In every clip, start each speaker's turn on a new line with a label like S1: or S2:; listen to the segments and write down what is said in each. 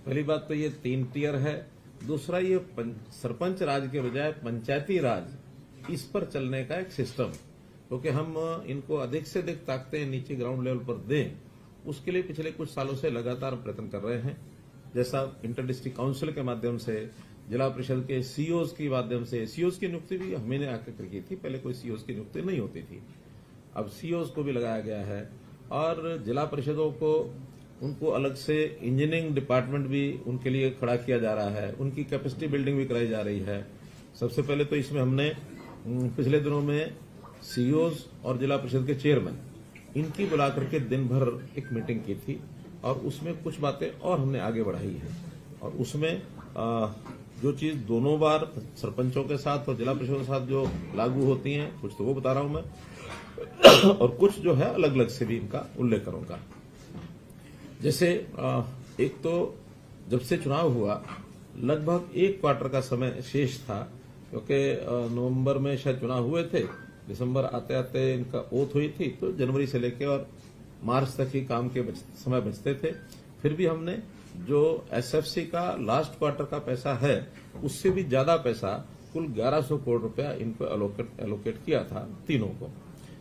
S1: पहली बात तो ये 3 टियर है। दूसरा ये सरपंच राज के बजाय पंचायती राज इस पर चलने का एक सिस्टम, क्योंकि हम इनको अधिक से अधिक ताकतें नीचे ग्राउंड लेवल पर दें, उसके लिए पिछले कुछ सालों से लगातार प्रयत्न कर रहे हैं। जैसा इंटर डिस्ट्रिक्ट काउंसिल के माध्यम से, जिला परिषद के सीओज के माध्यम से, सीओज की नियुक्ति भी हमने आकर की थी, पहले कोई सीओज की नियुक्ति नहीं होती थी, अब सीओज को भी लगाया गया है। और जिला परिषदों को उनको अलग से इंजीनियरिंग डिपार्टमेंट भी उनके लिए खड़ा किया जा रहा है, उनकी कैपेसिटी बिल्डिंग भी कराई जा रही है। सबसे पहले तो इसमें हमने पिछले दिनों में सीओज और जिला परिषद के चेयरमैन इनकी बुला करके दिन भर एक मीटिंग की थी, और उसमें कुछ बातें और हमने आगे बढ़ाई है। और उसमें जो चीज दोनों बार सरपंचों के साथ और जिला परिषद के साथ जो लागू होती हैं, कुछ तो वो बता रहा हूं मैं और कुछ जो है अलग अलग से भी इनका उल्लेख करूंगा। जैसे एक तो जब से चुनाव हुआ लगभग 1 क्वार्टर का समय शेष था, क्योंकि नवंबर में शायद चुनाव हुए थे, दिसंबर आते आते इनका ओथ हुई थी, तो जनवरी से लेकर और मार्च तक ही काम के समय बचते थे। फिर भी हमने जो एसएफसी का लास्ट क्वार्टर का पैसा है उससे भी ज्यादा पैसा, कुल 1100 करोड़ रुपया इनको एलोकेट किया था तीनों को,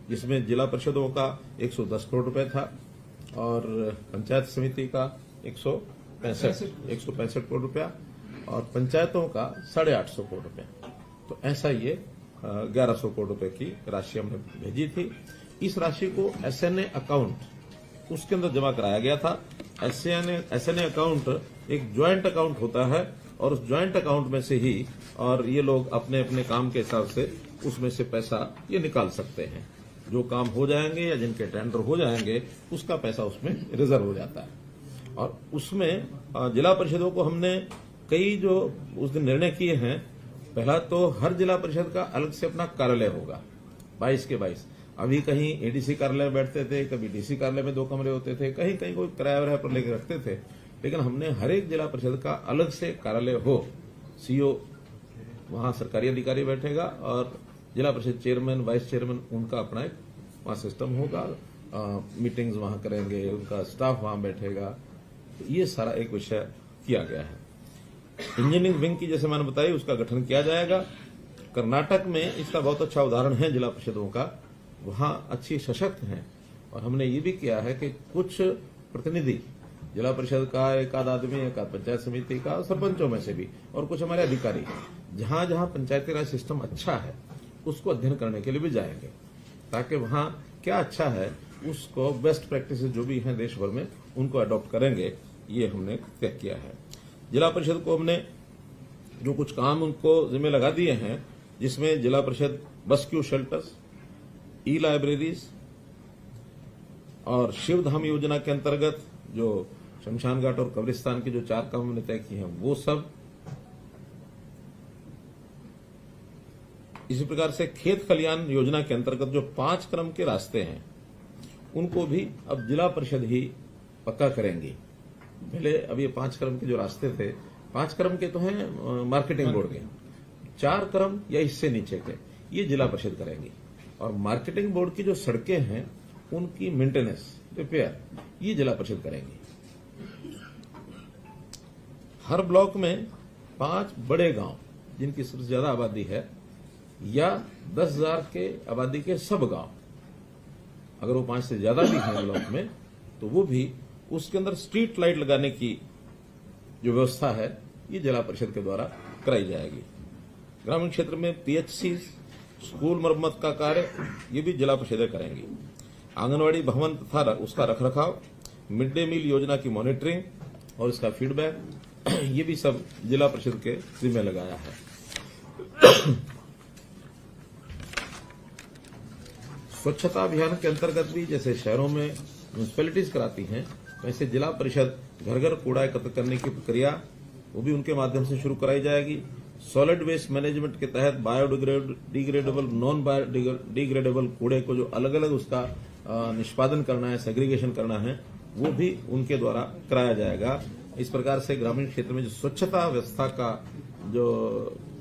S1: जिसमें जिला परिषदों का 110 करोड़ रुपया था और पंचायत समिति का 165 करोड़ रुपया और पंचायतों का 850 करोड़ रुपया। तो ऐसा ये 1100 करोड़ रुपए की राशि हमने भेजी थी। इस राशि को एसएनए अकाउंट उसके अंदर जमा कराया गया था। एसएनए अकाउंट एक ज्वाइंट अकाउंट होता है और उस ज्वाइंट अकाउंट में से ही और ये लोग अपने अपने काम के हिसाब से उसमें से पैसा ये निकाल सकते हैं। जो काम हो जाएंगे या जिनके टेंडर हो जाएंगे उसका पैसा उसमें रिजर्व हो जाता है। और उसमें जिला परिषदों को हमने कई जो उस दिन निर्णय किए हैं, पहला तो हर जिला परिषद का अलग से अपना कार्यालय होगा, 22 के 22। अभी कहीं एडीसी कार्यालय बैठते थे, कभी डीसी कार्यालय में 2 कमरे होते थे, कहीं कहीं कोई किराया वराया पर लेकर रखते थे, लेकिन हमने हर एक जिला परिषद का अलग से कार्यालय हो। सीओ वहां सरकारी अधिकारी बैठेगा और जिला परिषद चेयरमैन, वाइस चेयरमैन उनका अपना एक वहां सिस्टम होगा, मीटिंग्स वहां करेंगे, उनका स्टाफ वहां बैठेगा। तो ये सारा एक विषय किया गया है। इंजीनियरिंग विंग की जैसे मैंने बताई उसका गठन किया जाएगा। कर्नाटक में इसका बहुत अच्छा उदाहरण है जिला परिषदों का, वहां अच्छी सशक्त हैं। और हमने ये भी किया है कि कुछ प्रतिनिधि जिला परिषद का, एक आध आदमी, एक आध पंचायत समिति का, सरपंचों में से भी, और कुछ हमारे अधिकारी जहां जहां पंचायती राज सिस्टम अच्छा है उसको अध्ययन करने के लिए भी जाएंगे, ताकि वहां क्या अच्छा है उसको बेस्ट प्रैक्टिस जो भी हैं देश भर में उनको अडॉप्ट करेंगे। ये हमने तय किया है। जिला परिषद को हमने जो कुछ काम उनको जिम्मे लगा दिए हैं, जिसमें जिला परिषद बस क्यू शेल्टर्स, ई लाइब्रेरीज और शिवधाम योजना के अंतर्गत जो शमशान घाट और कब्रिस्तान के जो 4 काम हमने तय किए हैं वो सब, इसी प्रकार से खेत खलियान योजना के अंतर्गत जो 5 क्रम के रास्ते हैं उनको भी अब जिला परिषद ही पक्का करेंगी। पहले अब ये 5 क्रम के जो रास्ते थे, 5 क्रम के तो हैं मार्केटिंग बोर्ड के, 4 क्रम या इससे नीचे के ये जिला परिषद करेंगी। और मार्केटिंग बोर्ड की जो सड़कें हैं उनकी मेंटेनेंस, रिपेयर ये जिला परिषद करेंगी। हर ब्लॉक में 5 बड़े गांव जिनकी सबसे ज्यादा आबादी है या 10,000 के आबादी के सब गांव, अगर वो 5 से ज्यादा भी हैं ब्लॉक में, तो वो भी उसके अंदर स्ट्रीट लाइट लगाने की जो व्यवस्था है ये जिला परिषद के द्वारा कराई जाएगी। ग्रामीण क्षेत्र में पीएचसी, स्कूल मरम्मत का कार्य ये भी जिला परिषदें करेंगी। आंगनवाड़ी भवन तथा उसका रखरखाव, मिड डे मील योजना की मॉनिटरिंग और इसका फीडबैक ये भी सब जिला परिषद के जिम्मे लगाया है। स्वच्छता अभियान के अंतर्गत भी जैसे शहरों में म्यूनिसिपैलिटीज कराती हैं, वैसे जिला परिषद घर घर कूड़ा एकत्र करने की प्रक्रिया वो भी उनके माध्यम से शुरू कराई जाएगी। सॉलिड वेस्ट मैनेजमेंट के तहत बायोडिग्रेडेबल, नॉन बायोडिग्रेडेबल कूड़े को जो अलग अलग उसका निष्पादन करना है, सेग्रीगेशन करना है, वो भी उनके द्वारा कराया जाएगा। इस प्रकार से ग्रामीण क्षेत्र में जो स्वच्छता व्यवस्था का जो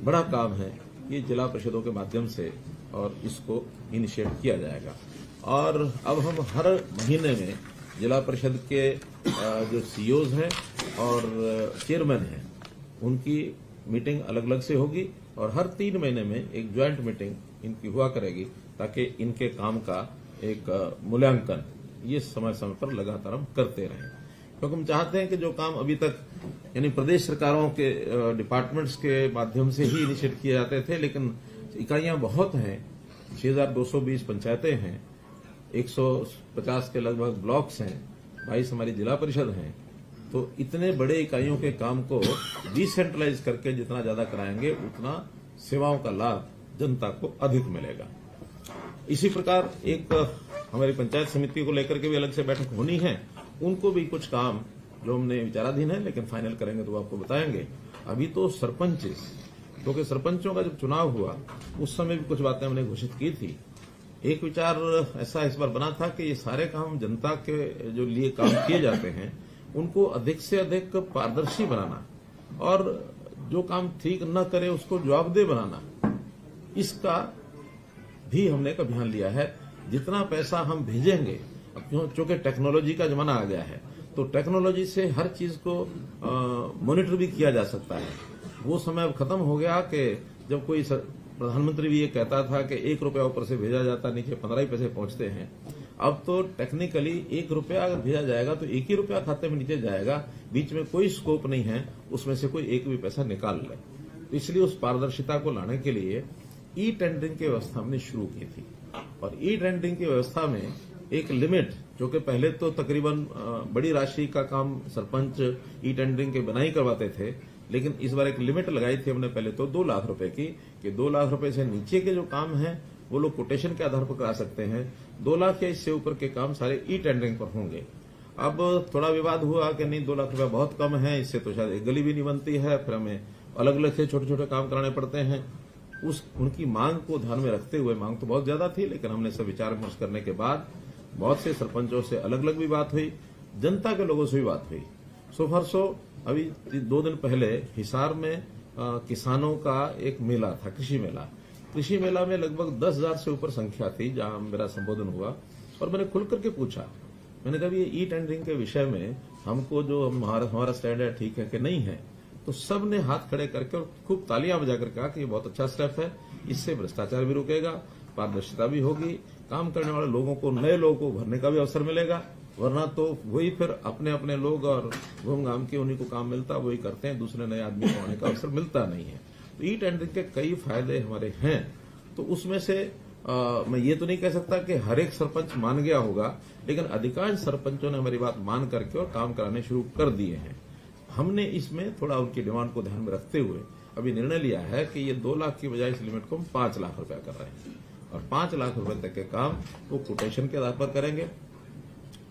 S1: बड़ा काम है ये जिला परिषदों के माध्यम से और इसको इनिशिएट किया जाएगा। और अब हम हर महीने में जिला परिषद के जो सीईओज हैं और चेयरमैन हैं उनकी मीटिंग अलग अलग से होगी और हर 3 महीने में एक ज्वाइंट मीटिंग इनकी हुआ करेगी ताकि इनके काम का एक मूल्यांकन ये समय समय पर लगातार हम करते रहें, क्योंकि हम चाहते हैं कि जो काम अभी तक यानी प्रदेश सरकारों के डिपार्टमेंट्स के माध्यम से ही इनिशिएट किए जाते थे, लेकिन इकाइयां बहुत हैं, 6220 पंचायतें हैं, 150 के लगभग ब्लॉक्स हैं, 22 हमारी जिला परिषद हैं, तो इतने बड़े इकाइयों के काम को डिसेंट्रलाइज करके जितना ज्यादा कराएंगे उतना सेवाओं का लाभ जनता को अधिक मिलेगा। इसी प्रकार एक हमारी पंचायत समिति को लेकर के भी अलग से बैठक होनी है, उनको भी कुछ काम जो हमने विचाराधीन है लेकिन फाइनल करेंगे तो आपको बताएंगे। अभी तो सरपंच, क्योंकि सरपंचों का जब चुनाव हुआ उस समय भी कुछ बातें हमने घोषित की थी। एक विचार ऐसा इस बार बना था कि ये सारे काम जनता के जो लिए काम किए जाते हैं उनको अधिक से अधिक पारदर्शी बनाना और जो काम ठीक न करे उसको जवाबदेह बनाना, इसका भी हमने एक अभियान लिया है। जितना पैसा हम भेजेंगे, अब चूंकि टेक्नोलॉजी का जमाना आ गया है तो टेक्नोलॉजी से हर चीज को मॉनिटर भी किया जा सकता है। वो समय अब खत्म हो गया कि जब कोई प्रधानमंत्री भी ये कहता था कि 1 रुपया ऊपर से भेजा जाता, नीचे 15 ही पैसे पहुंचते हैं। अब तो टेक्निकली 1 रुपया अगर भेजा जाएगा तो 1 ही रुपया खाते में नीचे जाएगा, बीच में कोई स्कोप नहीं है उसमें से कोई एक भी पैसा निकाल ले। तो इसलिए उस पारदर्शिता को लाने के लिए ई टेंडरिंग की व्यवस्था हमने शुरू की थी और ई टेंडरिंग की व्यवस्था में एक लिमिट, जो कि पहले तो तकरीबन बड़ी राशि का काम सरपंच ई टेंडरिंग के बनाई करवाते थे, लेकिन इस बार एक लिमिट लगाई थी हमने पहले तो 2 लाख रुपए की, कि 2 लाख रुपए से नीचे के जो काम हैं वो लोग कोटेशन के आधार पर करा सकते हैं, 2 लाख या इससे ऊपर के काम सारे ई टेंडरिंग पर होंगे। अब थोड़ा विवाद हुआ कि नहीं 2 लाख रुपया बहुत कम है, इससे तो शायद एक गली भी नहीं बनती है, फिर हमें अलग अलग से छोटे छोटे काम कराने पड़ते हैं। उनकी मांग को ध्यान में रखते हुए, मांग तो बहुत ज्यादा थी लेकिन हमने सब विचार विमर्श करने के बाद बहुत से सरपंचों से अलग अलग भी बात हुई, जनता के लोगों से भी बात हुई। सो परसों अभी 2 दिन पहले हिसार में किसानों का एक मेला था, कृषि मेला में लगभग 10,000 से ऊपर संख्या थी जहां मेरा संबोधन हुआ और मैंने खुल करके पूछा, मैंने कहा ये ई टेंडरिंग के विषय में हमको जो हमारा स्टैंड है ठीक है कि नहीं है, तो सब ने हाथ खड़े करके और खूब तालियां बजाकर कहा कि ये बहुत अच्छा स्टेप है, इससे भ्रष्टाचार भी रुकेगा, पारदर्शिता भी होगी, काम करने वाले लोगों को, नए लोगों को भरने का भी अवसर मिलेगा, वरना तो वही फिर अपने अपने लोग और घूम घाम के उन्हीं को काम मिलता वही करते हैं, दूसरे नए आदमी को आने का अवसर मिलता नहीं है। तो ई टेंडरिंग के कई फायदे हमारे हैं, तो उसमें से मैं ये तो नहीं कह सकता कि हर एक सरपंच मान गया होगा, लेकिन अधिकांश सरपंचों ने हमारी बात मान करके और काम कराने शुरू कर दिए हैं। हमने इसमें थोड़ा उनकी डिमांड को ध्यान में रखते हुए अभी निर्णय लिया है कि ये 2 लाख की बजाय इस लिमिट को हम 5 लाख रुपया कर रहे हैं और 5 लाख रुपए तक के काम वो कोटेशन के आधार पर करेंगे।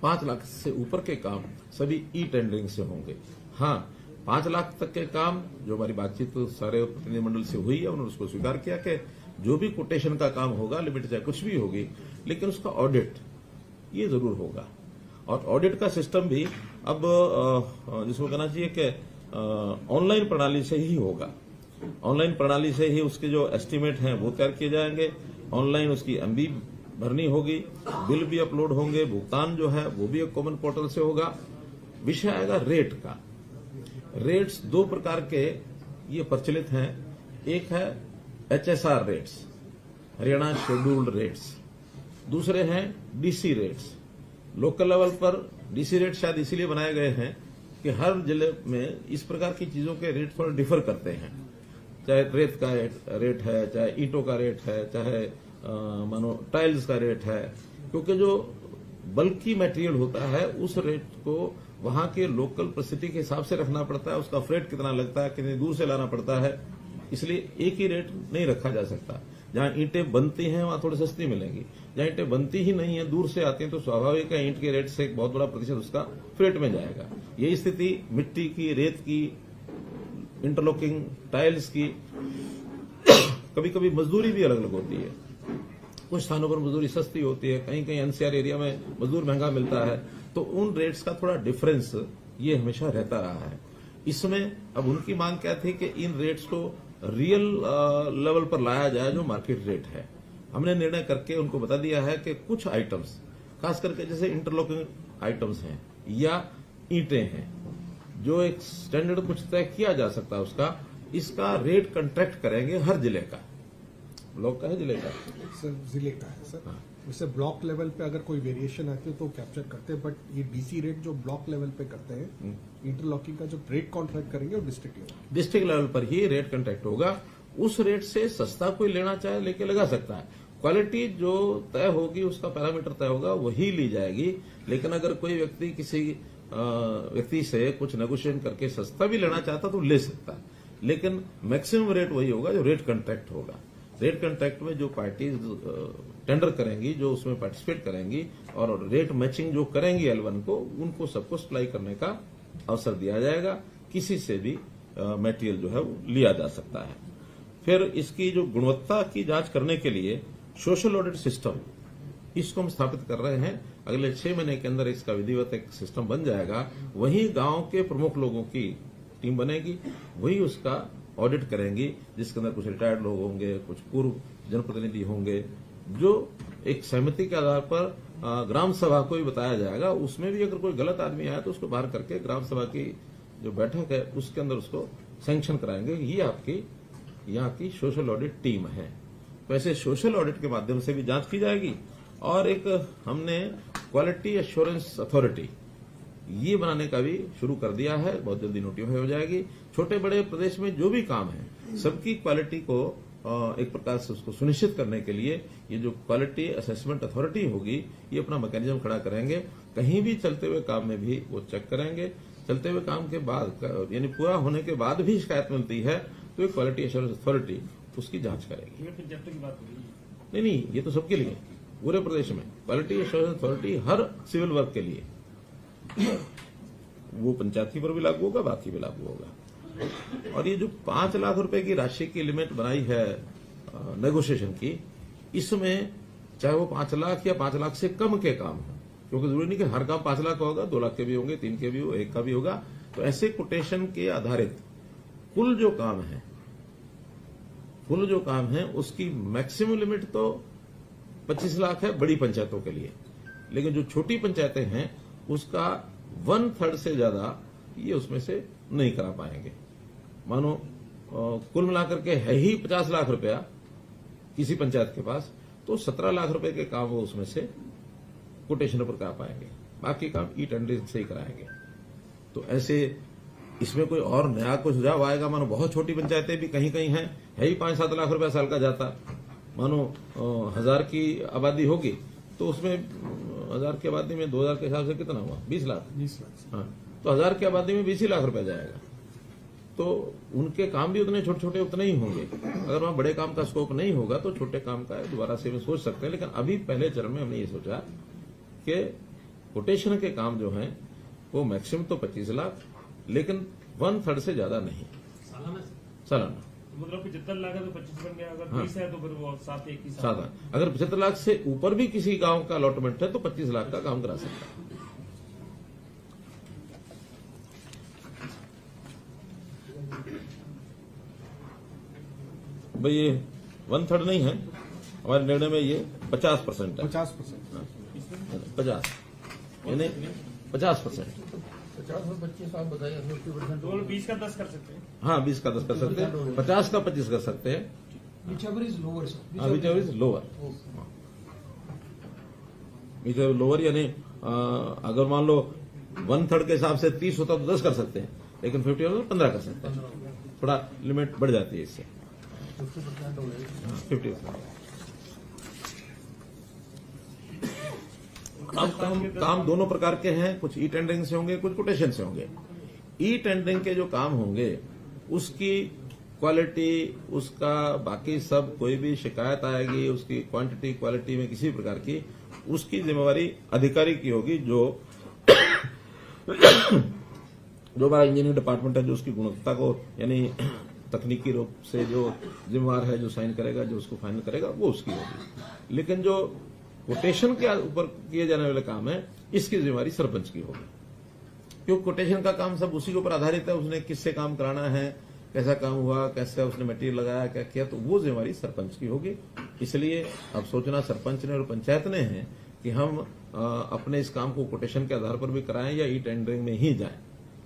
S1: 5 लाख से ऊपर के काम सभी ई टेंडरिंग से होंगे। हाँ, 5 लाख तक के काम जो हमारी बातचीत तो सारे प्रतिनिधिमंडल से हुई है, उन्होंने उसको स्वीकार किया कि जो भी कोटेशन का काम होगा, लिमिट चाहे कुछ भी होगी, लेकिन उसका ऑडिट ये जरूर होगा। और ऑडिट का सिस्टम भी अब जिसको कहना चाहिए कि ऑनलाइन प्रणाली से ही होगा। ऑनलाइन प्रणाली से ही उसके जो एस्टीमेट हैं वो तैयार किए जाएंगे, ऑनलाइन उसकी एमबी भरनी होगी, बिल भी अपलोड होंगे, भुगतान जो है वो भी एक कॉमन पोर्टल से होगा। विषय आएगा रेट का। रेट्स 2 प्रकार के ये प्रचलित हैं, एक है HSR rates, Haryana scheduled rates, दूसरे हैं डीसी रेट्स। लोकल लेवल पर डीसी रेट शायद इसीलिए बनाए गए हैं कि हर जिले में इस प्रकार की चीजों के रेट थोड़ा डिफर करते हैं, चाहे रेत का रेट है, चाहे ईंटों का रेट है, चाहे मानो टाइल्स का रेट है, क्योंकि जो बल्कि मटेरियल होता है उस रेट को वहां के लोकल परिस्थिति के हिसाब से रखना पड़ता है, उसका फ्रेट कितना लगता है, कितनी दूर से लाना पड़ता है, इसलिए एक ही रेट नहीं रखा जा सकता। जहां ईंटें बनती हैं वहां थोड़ी सस्ती मिलेंगी, जहां ईंटें बनती ही नहीं है, दूर से आती हैं, तो स्वाभाविक है ईंट के रेट से एक बहुत बड़ा प्रतिशत उसका फ्रेट में जाएगा। यही स्थिति मिट्टी की, रेत की, इंटरलॉकिंग टाइल्स की, कभी कभी मजदूरी भी अलग अलग होती है। कुछ स्थानों पर मजदूरी सस्ती होती है, कहीं कहीं एनसीआर एरिया में मजदूर महंगा मिलता है, तो उन रेट्स का थोड़ा डिफरेंस ये हमेशा रहता रहा है। इसमें अब उनकी मांग क्या थी कि इन रेट्स को रियल लेवल पर लाया जाए जो मार्केट रेट है। हमने निर्णय करके उनको बता दिया है कि कुछ आइटम्स, खास करके जैसे इंटरलॉकिंग आइटम्स हैं या ईंटें हैं, जो एक स्टैंडर्ड कुछ तय किया जा सकता है उसका, इसका रेट कंट्रैक्ट करेंगे हर जिले का। ब्लॉक का है, जिले का
S2: सर, जिले का है सर। जैसे ब्लॉक लेवल पे अगर कोई वेरिएशन आती है तो कैप्चर करते हैं, बट ये डीसी रेट जो ब्लॉक लेवल पे करते हैं, इंटरलॉकिंग का जो रेट कॉन्ट्रैक्ट करेंगे वो डिस्ट्रिक्ट लेवल
S1: पर ही रेट कंट्रैक्ट होगा। उस रेट से सस्ता कोई लेना चाहे लेके लगा सकता है। क्वालिटी जो तय होगी, उसका पैरामीटर तय होगा, वही ली जाएगी। लेकिन अगर कोई व्यक्ति किसी व्यक्ति से कुछ नेगोशिएशन करके सस्ता भी लेना चाहता तो ले सकता है, लेकिन मैक्सिमम रेट वही होगा जो रेट कंट्रैक्ट होगा। रेट कंट्रैक्ट में जो पार्टीज टेंडर करेंगी, जो उसमें पार्टिसिपेट करेंगी और रेट मैचिंग जो करेंगी L1 को, उनको सबको सप्लाई करने का अवसर दिया जाएगा। किसी से भी मटेरियल जो है वो लिया जा सकता है। फिर इसकी जो गुणवत्ता की जांच करने के लिए सोशल ऑडिट सिस्टम, इसको हम स्थापित कर रहे हैं। अगले 6 महीने के अंदर इसका विधिवत एक सिस्टम बन जाएगा। वहीं गांव के प्रमुख लोगों की टीम बनेगी, वही उसका ऑडिट करेंगी, जिसके अंदर कुछ रिटायर्ड लोग होंगे, कुछ पूर्व जनप्रतिनिधि होंगे, जो एक सहमति के आधार पर ग्राम सभा को भी बताया जाएगा। उसमें भी अगर कोई गलत आदमी आया तो उसको बाहर करके ग्राम सभा की जो बैठक है उसके अंदर उसको सैंक्शन कराएंगे। ये आपकी यहाँ की सोशल ऑडिट टीम है। तो ऐसे सोशल ऑडिट के माध्यम से भी जांच की जाएगी। और एक हमने क्वालिटी एश्योरेंस अथॉरिटी ये बनाने का भी शुरू कर दिया है, बहुत जल्दी नोटिफाई हो जाएगी। छोटे बड़े प्रदेश में जो भी काम है, सबकी क्वालिटी को एक प्रकार से उसको सुनिश्चित करने के लिए ये जो क्वालिटी असेसमेंट अथॉरिटी होगी, ये अपना मैकेनिज्म खड़ा करेंगे। कहीं भी चलते हुए काम में भी वो चेक करेंगे। चलते हुए काम के बाद, यानी पूरा होने के बाद भी शिकायत मिलती है तो ये क्वालिटी एश्योरेंस अथॉरिटी उसकी जांच करेगी। नहीं, ये तो सबके लिए, पूरे प्रदेश में क्वालिटी एश्योरेंस अथॉरिटी हर सिविल वर्क के लिए, वो पंचायती पर भी लागू होगा, बाकी भी लागू होगा। और ये जो 5 लाख रुपए की राशि की लिमिट बनाई है नेगोशिएशन की, इसमें चाहे वो 5 लाख या 5 लाख से कम के काम हो, क्योंकि जरूरी नहीं कि हर काम 5 लाख का होगा, 2 लाख के भी होंगे, 3 के भी हो, 1 का भी होगा। तो ऐसे कोटेशन के आधारित कुल जो काम है उसकी मैक्सिमम लिमिट तो 25 लाख है बड़ी पंचायतों के लिए, लेकिन जो छोटी पंचायतें हैं उसका 1/3 से ज्यादा ये उसमें से नहीं करा पाएंगे। मानो कुल मिलाकर के है ही 50 लाख रुपया किसी पंचायत के पास, तो 17 लाख रुपए के काम वो उसमें से कोटेशन पर करा पाएंगे, बाकी काम ई टेंडरिंग से ही कराएंगे। तो ऐसे इसमें कोई और नया कोई सुझाव आएगा। मानो बहुत छोटी पंचायतें भी कहीं कहीं हैं, है ही 5-7 लाख रुपया साल का जाता। मानो 1000 की आबादी होगी तो उसमें 1000 की आबादी में 2000 के हिसाब से कितना हुआ, 20 लाख। हाँ, तो 1000 की आबादी में 20 लाख रुपया जाएगा। तो उनके काम भी उतने छोटे छोटे उतने ही होंगे। अगर वहां बड़े काम का स्कोप नहीं होगा तो छोटे काम का दोबारा से सोच सकते हैं। लेकिन अभी पहले चरण में हमने ये सोचा कि कोटेशन के काम जो हैं वो मैक्सिमम तो 25 लाख, लेकिन 1/3 से ज्यादा नहीं सालाना।
S3: मतलब 75 लाख है तो 25 बन गया, अगर 20 है तो फिर वो 7 एक ही
S1: साथ। अगर 75 लाख से ऊपर भी किसी गांव का अलॉटमेंट है तो 25 लाख का काम करा सकता है। भाई ये 1/3 नहीं है, हमारे निर्णय में ये 50% है।
S2: 50%।
S1: 50 यानी 50%।
S4: 50 और 25 आप बताइए, 50%
S3: तो 20 का 10 कर सकते हैं।
S1: हाँ, 20 का 10 कर सकते हैं, 50 का 25 कर सकते हैं।
S4: whichever is lower, sir.
S1: whichever is lower, whichever lower, यानी अगर मान लो 1/3 के हिसाब से 30 होता तो 10 कर सकते हैं, लेकिन 50 होता तो 15 कर सकते हैं। थोड़ा लिमिट बढ़ जाती है इससे।
S4: 50% हो गया।
S1: 50%। अब काम दोनों प्रकार के हैं, कुछ ई टेंडरिंग से होंगे, कुछ कोटेशन से होंगे। ई टेंडरिंग के जो काम होंगे उसकी क्वालिटी, उसका बाकी सब, कोई भी शिकायत आएगी उसकी क्वांटिटी क्वालिटी में किसी प्रकार की, उसकी जिम्मेवारी अधिकारी की होगी। जो हमारा इंजीनियरिंग डिपार्टमेंट है, जो उसकी गुणवत्ता को यानी तकनीकी रूप से जो जिम्मेवार है, जो साइन करेगा, जो उसको फाइनल करेगा, वो उसकी होगी। लेकिन जो कोटेशन के ऊपर किए जाने वाले काम है, इसकी जिम्मेवारी सरपंच की होगी, क्योंकि कोटेशन का काम सब उसी के ऊपर आधारित है। उसने किससे काम कराना है, कैसा काम हुआ, कैसे उसने मटेरियल लगाया, क्या किया, तो वो जिम्मेवारी सरपंच की होगी। इसलिए अब सोचना सरपंच ने और पंचायत ने है कि हम अपने इस काम को कोटेशन के आधार पर भी कराएं या ई टेंडरिंग में ही जाएं।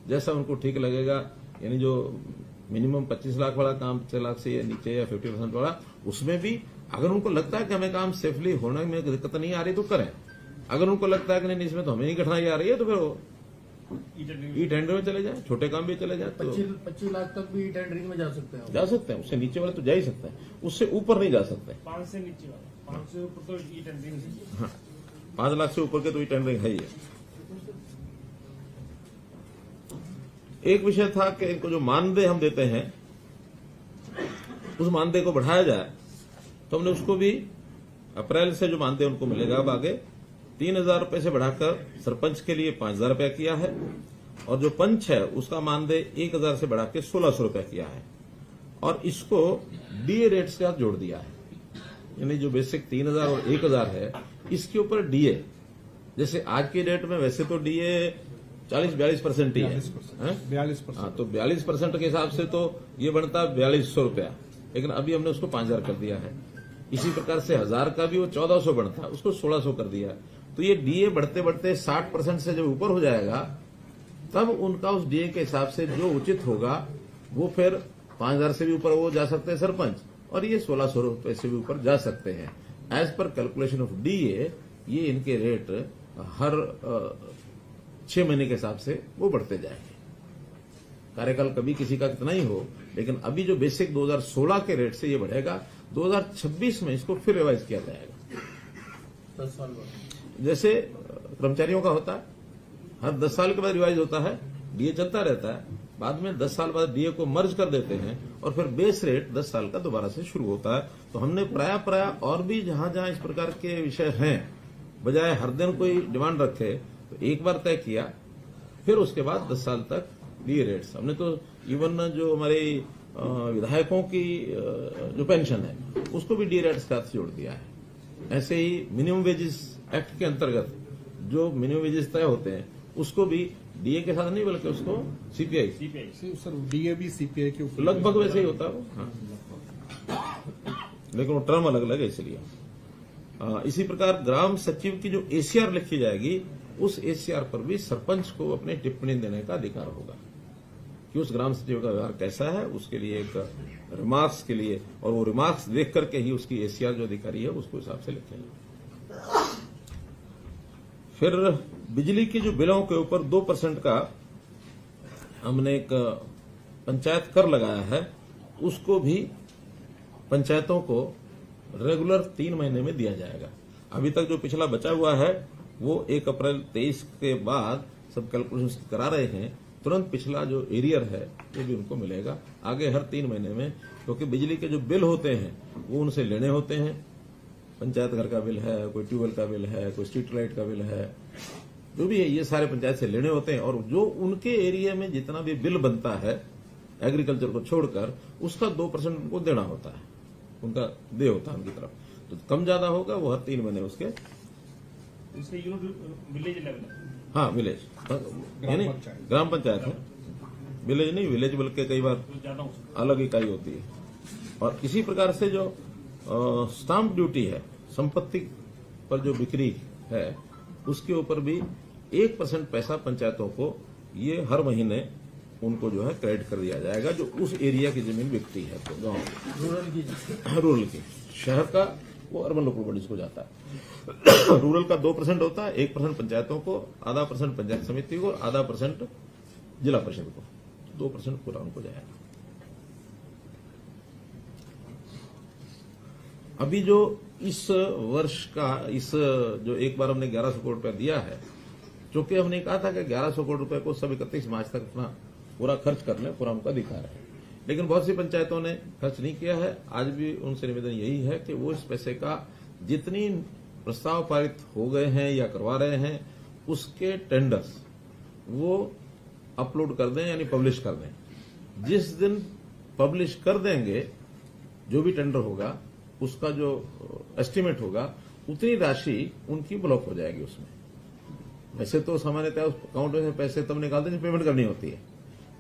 S1: जैसा उनको ठीक लगेगा, यानी जो मिनिमम 25 लाख वाला काम 6 लाख से या नीचे या 50% वाला, उसमें भी अगर उनको लगता है कि हमें काम सेफली होने में दिक्कत नहीं आ रही तो करें। अगर उनको लगता है कि नहीं इसमें तो हमें ही कठिनाई आ रही है तो फिर वो ई टेंडर में चले जाए, छोटे काम भी चले जाए तो
S4: 25 लाख तक भी टेंडरिंग में जा सकते हैं।
S1: जा सकते हैं। उससे नीचे वाले तो जा ही सकते हैं, उससे ऊपर नहीं जा सकते।
S3: 5 से नीचे वाला, 5 से ऊपर तो ई टेंडरिंग है।
S1: हाँ, 5 लाख से ऊपर के तो ई टेंडरिंग है ही है। एक विषय था कि इनको जो मानदेय हम देते हैं उस मानदेय को बढ़ाया जाए, तो हमने उसको भी अप्रैल से जो मानदेय उनको मिलेगा अब आगे 3,000 रुपए से बढ़ाकर सरपंच के लिए 5,000 रुपया किया है, और जो पंच है उसका मानदेय 1,000 से बढ़ा के 1,600 रुपया किया है, और इसको डीए रेट के साथ जोड़ दिया है। यानी जो बेसिक 3,000 और 1,000 है इसके ऊपर डीए, जैसे आज की डेट में वैसे तो डीए 40-42% ही है,
S2: 42%।
S1: हाँ, तो 42% के हिसाब से तो ये बनता 4,200 रुपया, लेकिन अभी हमने उसको 5,000 कर दिया है। इसी प्रकार से 1,000 का भी वो 1,400 बनता, उसको 1,600 कर दिया। तो ये डीए बढ़ते बढ़ते 60% से जब ऊपर हो जाएगा तब उनका उस डीए के हिसाब से जो उचित होगा वो फिर 5,000 से भी ऊपर वो जा सकते हैं सरपंच, और ये 1,600 रुपए से भी ऊपर जा सकते हैं। As per calculation of DA ये इनके रेट हर 6 महीने के हिसाब से वो बढ़ते जाएंगे। कार्यकाल कभी किसी का कितना ही हो, लेकिन अभी जो बेसिक 2016 के रेट से ये बढ़ेगा। 2026 में इसको फिर रिवाइज किया जाएगा।
S4: 10 साल बाद
S1: जैसे कर्मचारियों का होता है, हर 10 साल के बाद रिवाइज होता है, डीए चलता रहता है, बाद में 10 साल बाद डीए को मर्ज कर देते हैं और फिर बेस रेट 10 साल का दोबारा से शुरू होता है। तो हमने प्राय और भी जहां जहां इस प्रकार के विषय हैं, बजाय हर दिन कोई डिमांड रखे तो एक बार तय किया, फिर उसके बाद 10 साल तक डीए रेट्स। हमने तो इवन जो हमारे विधायकों की जो पेंशन है उसको भी डीए रेट्स के साथ जोड़ दिया है। ऐसे ही मिनिमम वेजेस एक्ट के अंतर्गत जो मिनिमम वेजेस तय होते हैं उसको भी डीए के साथ नहीं बल्कि उसको सीपीआई
S2: सर डीए भी सीपीआई के ऊपर
S1: लगभग वैसे ही होता है वो। हाँ। लेकिन वो टर्म अलग अलग है इसलिए। इसी प्रकार ग्राम सचिव की जो एसीआर लिखी जाएगी उस एसीआर पर भी सरपंच को अपने टिप्पणी देने का अधिकार होगा कि उस ग्राम सचिव का व्यवहार कैसा है, उसके लिए एक रिमार्क्स के लिए, और वो रिमार्क्स देख करके ही उसकी एसीआर जो अधिकारी है उसको हिसाब से लिखेंगे। फिर बिजली के जो बिलों के ऊपर 2% का हमने एक पंचायत कर लगाया है, उसको भी पंचायतों को रेगुलर 3 महीने में दिया जाएगा। अभी तक जो पिछला बचा हुआ है वो 1 अप्रैल 23 के बाद सब कैलकुलेशन करा रहे हैं, तुरंत पिछला जो एरियर है वो भी उनको मिलेगा आगे हर 3 महीने में, क्योंकि बिजली के जो बिल होते हैं वो उनसे लेने होते हैं। पंचायत घर का बिल है, कोई ट्यूबवेल का बिल है, कोई स्ट्रीट लाइट का बिल है, जो भी है ये सारे पंचायत से लेने होते हैं, और जो उनके एरिया में जितना भी बिल बनता है एग्रीकल्चर को छोड़कर उसका 2% उनको देना होता है, उनका दे होता है उनकी तरफ। तो कम ज्यादा होगा वो हर 3 महीने उसके
S3: इसके यूनिट विलेज लेवल है।
S1: हाँ विलेज यानी ग्राम पंचायत है, विलेज नहीं, विलेज बल्कि कई बार
S3: तो ज्यादा हो सकता
S1: अलग इकाई होती है। और इसी प्रकार से जो स्टाम्प ड्यूटी है, संपत्ति पर जो बिक्री है उसके ऊपर भी 1% पैसा पंचायतों को ये हर महीने उनको जो है क्रेडिट कर दिया जाएगा, जो उस एरिया की जमीन बिकती है। तो गाँव रूरल की, शहर का वो अर्बन लोकल बॉडीज को जाता है। रूरल का 2% होता है, 1% पंचायतों को, आधा % पंचायत समिति को, आधा % जिला परिषद को, 2% पूरा उनको जाएगा। अभी जो इस वर्ष का जो एक बार हमने 1100 करोड़ रुपया दिया है, चूंकि हमने कहा था कि 1100 करोड़ रुपए को सब 31 मार्च तक अपना पूरा खर्च कर लें, पूरा उनका अधिकार है, लेकिन बहुत सी पंचायतों ने खर्च नहीं किया है। आज भी उनसे निवेदन यही है कि वो इस पैसे का जितनी प्रस्ताव पारित हो गए हैं या करवा रहे हैं उसके टेंडर्स वो अपलोड कर दें, यानी पब्लिश कर दें। जिस दिन पब्लिश कर देंगे जो भी टेंडर होगा उसका जो एस्टीमेट होगा उतनी राशि उनकी ब्लॉक हो जाएगी उसमें। वैसे तो सामान्यतः उस अकाउंट में पैसे तब निकालते हैं पेमेंट करनी होती है,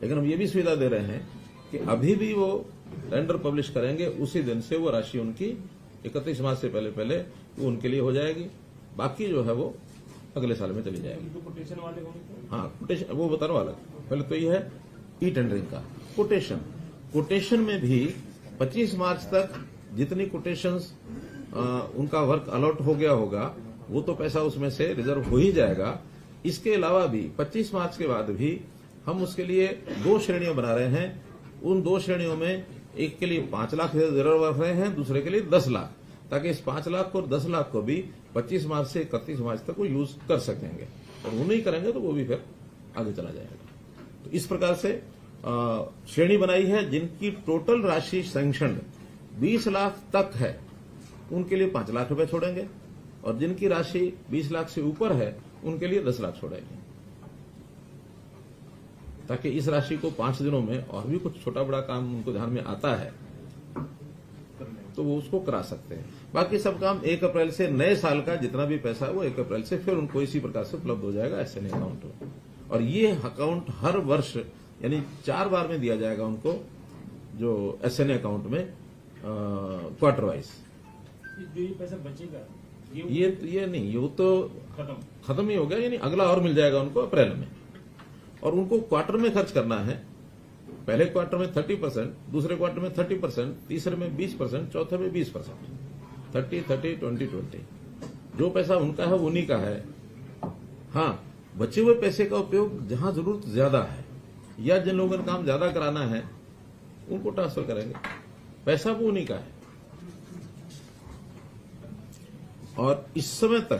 S1: लेकिन हम ये भी सुविधा दे रहे हैं कि अभी भी वो टेंडर पब्लिश करेंगे उसी दिन से वो राशि उनकी 31 मार्च से पहले वो उनके लिए हो जाएगी, बाकी जो है वो अगले साल में चली जाएगी।
S3: है। कोटेशन वाले होंगे
S1: हाँ कोटेशन वो बता रहा हूं अलग। पहले तो ये है ई टेंडरिंग का। कोटेशन में भी 25 मार्च तक जितनी कोटेशंस उनका वर्क अलॉट हो गया होगा वो तो पैसा उसमें से रिजर्व हो ही जाएगा। इसके अलावा भी 25 मार्च के बाद भी हम उसके लिए 2 श्रेणियां बना रहे हैं। उन 2 श्रेणियों में एक के लिए 5 लाख रिजर्व रख रहे हैं, दूसरे के लिए 10 लाख, ताकि इस 5 लाख और 10 लाख को भी 25 मार्च से 31 मार्च तक वो यूज कर सकेंगे, और वो नहीं करेंगे तो वो भी फिर आगे चला जाएगा। तो इस प्रकार से श्रेणी बनाई है। जिनकी टोटल राशि सैंक्शन 20 लाख तक है उनके लिए 5 लाख रुपए छोड़ेंगे, और जिनकी राशि 20 लाख से ऊपर है उनके लिए 10 लाख छोड़ेंगे, ताकि इस राशि को 5 दिनों में और भी कुछ छोटा बड़ा काम उनको ध्यान में आता है तो वो उसको करा सकते हैं। बाकी सब काम 1 अप्रैल से नए साल का जितना भी पैसा है वो 1 अप्रैल से फिर उनको इसी प्रकार से उपलब्ध हो जाएगा एसएनए अकाउंट में। और ये अकाउंट हर वर्ष यानी 4 बार में दिया जाएगा उनको, जो एसएनए अकाउंट में क्वार्टर वाइज।
S3: जो ये पैसा बचेगा
S1: ये नहीं, ये तो खत्म ही हो गया, यानी अगला और मिल जाएगा उनको अप्रैल में। और उनको क्वार्टर में खर्च करना है। पहले क्वार्टर में 30%, दूसरे क्वार्टर में 30%, तीसरे में 20%, चौथे में 20%। 30-30-20-20 जो पैसा उनका है वो उन्हीं का है। हाँ, बचे हुए पैसे का उपयोग जहां जरूरत ज्यादा है या जिन लोगों ने काम ज्यादा कराना है उनको ट्रांसफर करेंगे, पैसा वो उन्हीं का है। और इस समय तक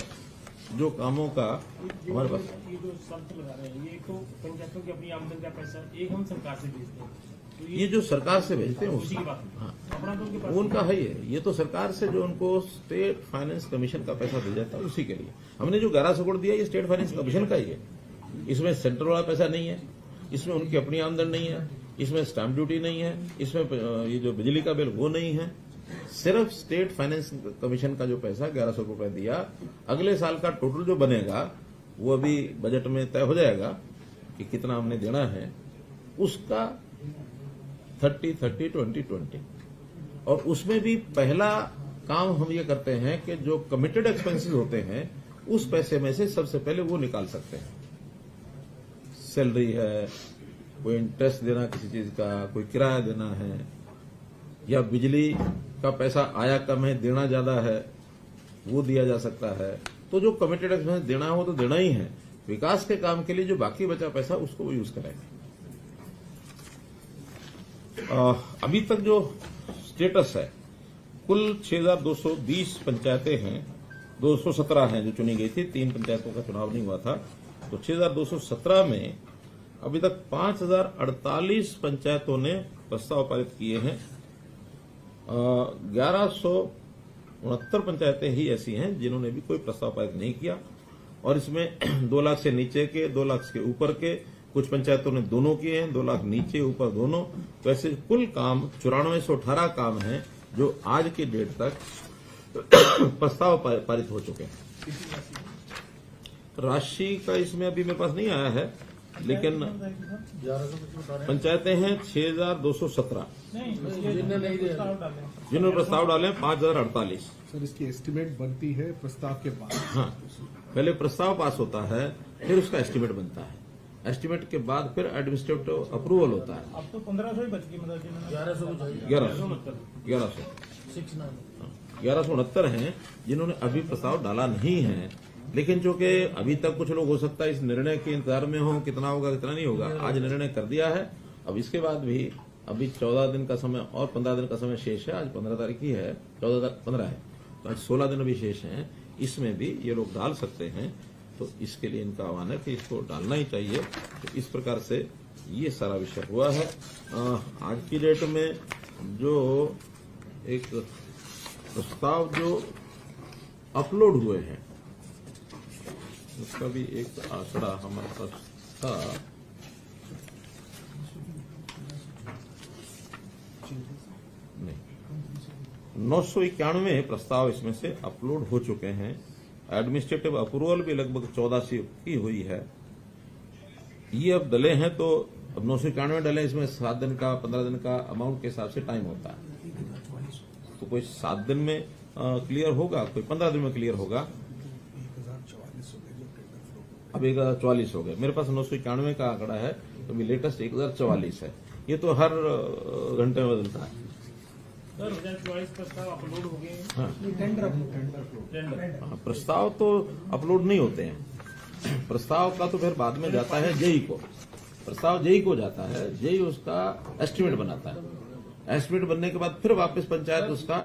S1: जो कामों का हमारे पास
S3: ये जो शर्त लगा रहे हैं, ये तो पंचायतों की अपनी आमदन का पैसा एक हम सरकार से भेजते हैं, तो
S1: ये जो सरकार से भेजते हैं
S3: उसी की बात है।
S1: हाँ,
S3: अपना तो उनके पास
S1: उनका है ये तो सरकार से जो उनको स्टेट फाइनेंस कमीशन का पैसा दिया जाता है उसी के लिए। हमने जो 1100 करोड़ दिया ये स्टेट फाइनेंस कमीशन का ही है। इसमें सेंट्रल वाला पैसा नहीं है, इसमें उनकी अपनी आमदन नहीं है, इसमें स्टैंप ड्यूटी नहीं है, इसमें ये जो बिजली का बिल वो नहीं है। सिर्फ स्टेट फाइनेंस कमीशन का जो पैसा 1100 रुपए दिया, अगले साल का टोटल जो बनेगा वो अभी बजट में तय हो जाएगा कि कितना हमने देना है, उसका 30-30-20-20। और उसमें भी पहला काम हम ये करते हैं कि जो कमिटेड एक्सपेंसेस होते हैं उस पैसे में से सबसे पहले वो निकाल सकते हैं। सैलरी है, कोई इंटरेस्ट देना किसी चीज का, कोई किराया देना है, या बिजली का पैसा आया कम है देना ज्यादा है वो दिया जा सकता है। तो जो कमिटेड एक्सपेंस देना हो तो देना ही है। विकास के काम के लिए जो बाकी बचा पैसा उसको वो यूज करेंगे। अभी तक जो स्टेटस है, कुल 6220 पंचायतें हैं, 217 हैं जो चुनी गई थी, 3 पंचायतों का चुनाव नहीं हुआ था। तो 6217 में अभी तक 5048 पंचायतों ने प्रस्ताव पारित किए हैं। 1169 पंचायतें ही ऐसी हैं जिन्होंने भी कोई प्रस्ताव पारित नहीं किया। और इसमें 2 लाख से नीचे के, 2 लाख के ऊपर के, कुछ पंचायतों ने दोनों किए हैं, 2 लाख नीचे ऊपर दोनों। तो ऐसे कुल काम 9418 काम हैं जो आज की डेट तक प्रस्ताव पारित हो चुके हैं। राशि का इसमें अभी मेरे पास नहीं आया है, लेकिन पंचायतें हैं 6217 जिन्होंने प्रस्ताव डाले 5048।
S2: सर, इसकी एस्टिमेट बनती है प्रस्ताव के बाद।
S1: हाँ, पहले प्रस्ताव पास होता है, फिर उसका एस्टिमेट बनता है। एस्टिमेट के बाद फिर एडमिनिस्ट्रेटिव अप्रूवल होता है।
S3: अब तो 1500 ही बच गई, मतलब
S1: 1169 हैं जिन्होंने अभी प्रस्ताव डाला नहीं है। लेकिन चूंकि अभी तक कुछ लोग हो सकता है इस निर्णय के इंतजार में हो, कितना होगा कितना नहीं होगा। आज निर्णय कर दिया है, अब इसके बाद भी अभी 14 दिन का समय और 15 दिन का समय शेष है। आज 15 तारीख ही है, 15 है, तो आज 16 दिन अभी शेष हैं। इसमें भी ये लोग डाल सकते हैं, तो इसके लिए इनका आह्वान है कि इसको डालना ही चाहिए। तो इस प्रकार से ये सारा विषय हुआ है। आज की डेट में जो एक प्रस्ताव जो अपलोड हुए हैं उसका भी एक आंकड़ा हमारे पास था। नहीं, 991 प्रस्ताव इसमें से अपलोड हो चुके हैं। एडमिनिस्ट्रेटिव अप्रूवल भी लगभग 1400 की हुई है। ये अब डले हैं, तो अब 991 डले, इसमें 7 दिन का 15 दिन का अमाउंट के हिसाब से टाइम होता है। तो कोई 7 दिन में क्लियर होगा, कोई 15 दिन में क्लियर होगा। अब 1044 हो गए। मेरे पास 991 का आंकड़ा है अभी लेटेस्ट 1044 है। ये तो हर घंटे में बदलता है।
S3: सर 2024 प्रस्ताव अपलोड हो गए हैं।
S1: हाँ,
S3: टेंडर
S1: हाँ, प्रस्ताव तो अपलोड नहीं होते हैं। प्रस्ताव का तो फिर बाद में जाता है जेई को। प्रस्ताव जेई को जाता है, जेई उसका एस्टीमेट बनाता है। एस्टीमेट बनने के बाद फिर वापस पंचायत उसका